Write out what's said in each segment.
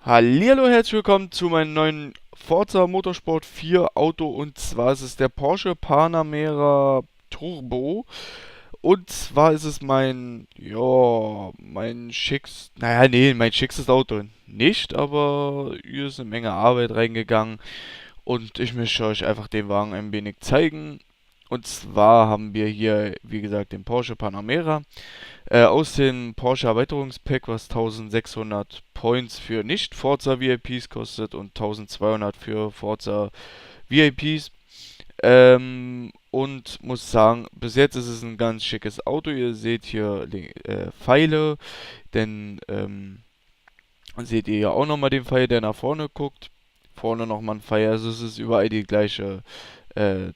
Hallihallo, herzlich willkommen zu meinem neuen Forza Motorsport 4 Auto, und zwar ist es der Porsche Panamera Turbo. Und zwar ist es mein schickstes Auto nicht, aber hier ist eine Menge Arbeit reingegangen und ich möchte euch einfach den Wagen ein wenig zeigen. Und zwar haben wir hier, wie gesagt, den Porsche Panamera. Aus dem Porsche Erweiterungspack, was 1600 Points für Nicht-Forza VIPs kostet und 1200 für Forza VIPs. Und muss sagen, bis jetzt ist es ein ganz schickes Auto. Ihr seht hier Pfeile, denn seht ihr ja auch nochmal den Pfeil, der nach vorne guckt. Vorne nochmal ein Pfeil, also es ist überall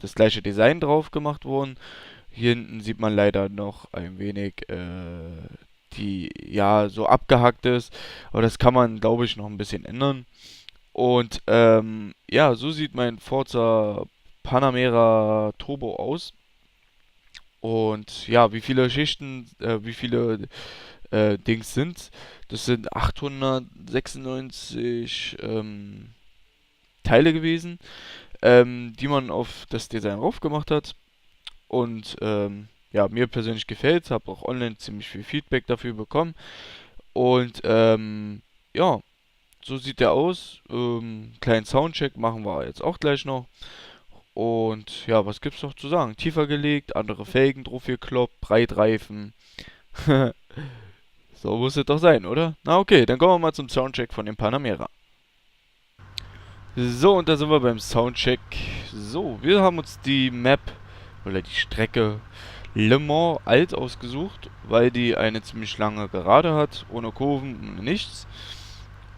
das gleiche Design drauf gemacht worden. Hier hinten sieht man leider noch ein wenig, die ja so abgehackt ist. Aber das kann man, glaube ich, noch ein bisschen ändern. Und ja, so sieht mein Forza Panamera Turbo aus. Und ja, wie viele Dings sind? Das sind 896 Teile gewesen, die man auf das Design raufgemacht hat. Und ja, mir persönlich gefällt es, habe auch online ziemlich viel Feedback dafür bekommen. Und ja, so sieht der aus. Kleinen Soundcheck machen wir jetzt auch gleich noch. Und ja, was gibt's noch zu sagen? Tiefer gelegt, andere Felgen drauf gekloppt, Breitreifen. So muss es doch sein, oder? Na okay, dann kommen wir mal zum Soundcheck von dem Panamera. So, und da sind wir beim Soundcheck. So, wir haben uns die Map oder die Strecke Le Mans Alt ausgesucht, weil die eine ziemlich lange Gerade hat, ohne Kurven, ohne nichts.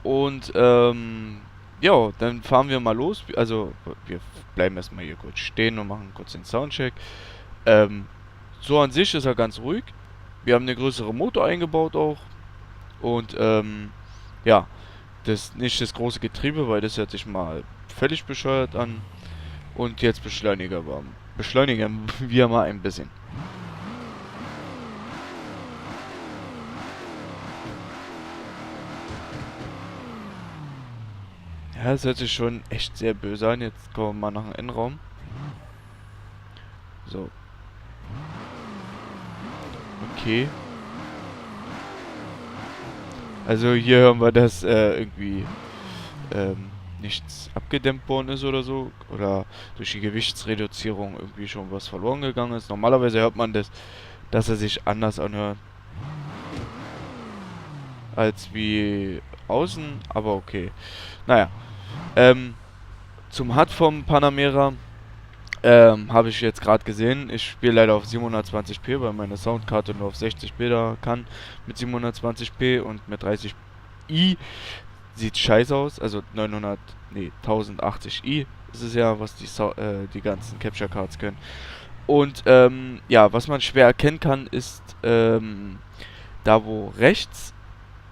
Und ja, dann fahren wir mal los. Also, wir bleiben erstmal hier kurz stehen und machen kurz den Soundcheck. Ähm, so an sich ist er ganz ruhig. Wir haben eine größere Motor eingebaut auch. Und ja, nicht das große Getriebe, weil das hört sich mal völlig bescheuert an. Und jetzt beschleunigen wir mal ein bisschen. Ja, das hört sich schon echt sehr böse an. Jetzt kommen wir mal nach dem Innenraum. So, okay. Also hier hören wir, dass irgendwie nichts abgedämmt worden ist oder so. Oder durch die Gewichtsreduzierung irgendwie schon was verloren gegangen ist. Normalerweise hört man das, dass er sich anders anhört als wie außen. Aber okay. Naja. Ähm, zum HUD vom Panamera. Habe ich jetzt gerade gesehen. Ich spiele leider auf 720p, weil meine Soundkarte nur auf 60 Bilder kann mit 720p, und mit 30i sieht scheiße aus. Also 1080i ist es ja, was die ganzen Capture Cards können. Und ja, was man schwer erkennen kann, ist da wo rechts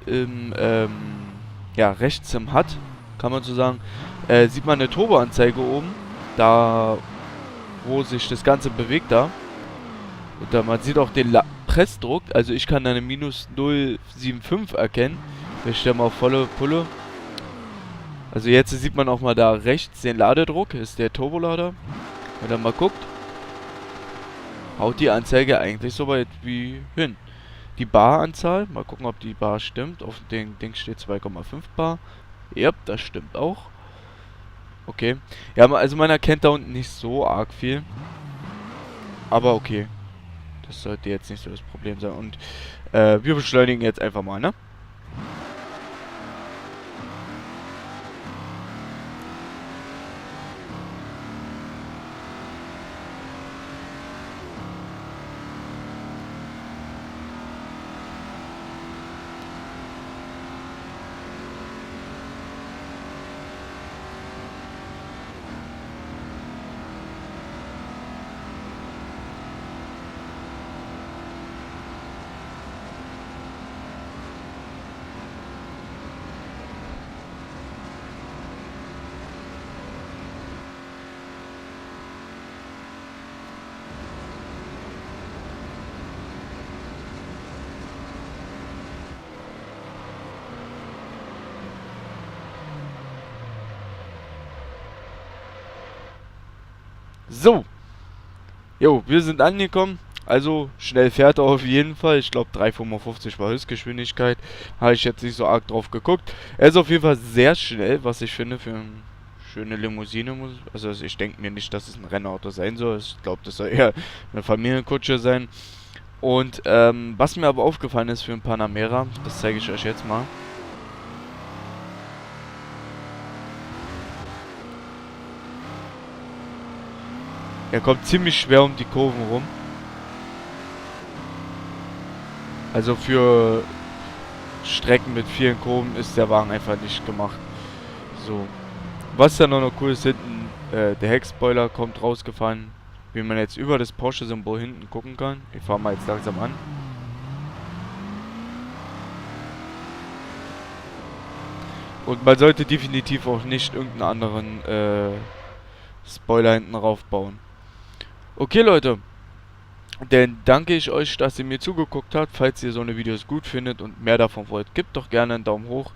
rechts im HUD, kann man so sagen, sieht man eine Turboanzeige oben. Da wo sich das Ganze bewegt da. Und da man sieht auch den Pressdruck, also ich kann eine minus 0,75 erkennen. Ich stelle mal auf volle Pulle. Also jetzt sieht man auch mal da rechts den Ladedruck, ist der Turbolader. Wenn man mal guckt, haut die Anzeige eigentlich so weit wie hin. Die Baranzahl, mal gucken, ob die Bar stimmt. Auf dem Ding steht 2,5 Bar. Ja, das stimmt auch. Okay. Ja, also man erkennt da unten nicht so arg viel. Aber okay. Das sollte jetzt nicht so das Problem sein. Und wir beschleunigen jetzt einfach mal, ne? So, jo, wir sind angekommen. Also, schnell fährt er auf jeden Fall. Ich glaube, 3,55 war Höchstgeschwindigkeit. Habe ich jetzt nicht so arg drauf geguckt. Er ist auf jeden Fall sehr schnell, was ich finde für eine schöne Limousine. Also, ich denke mir nicht, dass es ein Rennauto sein soll. Ich glaube, das soll eher eine Familienkutsche sein. Und was mir aber aufgefallen ist für ein Panamera, das zeige ich euch jetzt mal. Er kommt ziemlich schwer um die Kurven rum. Also für Strecken mit vielen Kurven ist der Wagen einfach nicht gemacht. So. Was dann noch cool ist, hinten der Heckspoiler kommt rausgefahren. Wie man jetzt über das Porsche-Symbol hinten gucken kann. Ich fahre mal jetzt langsam an. Und man sollte definitiv auch nicht irgendeinen anderen Spoiler hinten rauf bauen. Okay, Leute. Dann danke ich euch, dass ihr mir zugeguckt habt. Falls ihr so eine Videos gut findet und mehr davon wollt, gebt doch gerne einen Daumen hoch.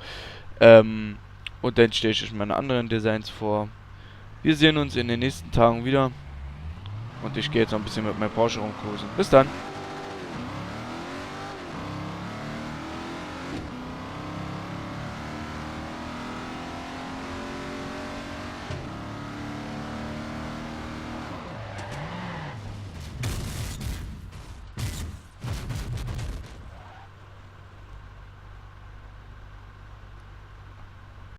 Ähm, und dann stelle ich euch meine anderen Designs vor. Wir sehen uns in den nächsten Tagen wieder. Und ich gehe jetzt noch ein bisschen mit meinem Porsche rumcruisen. Bis dann.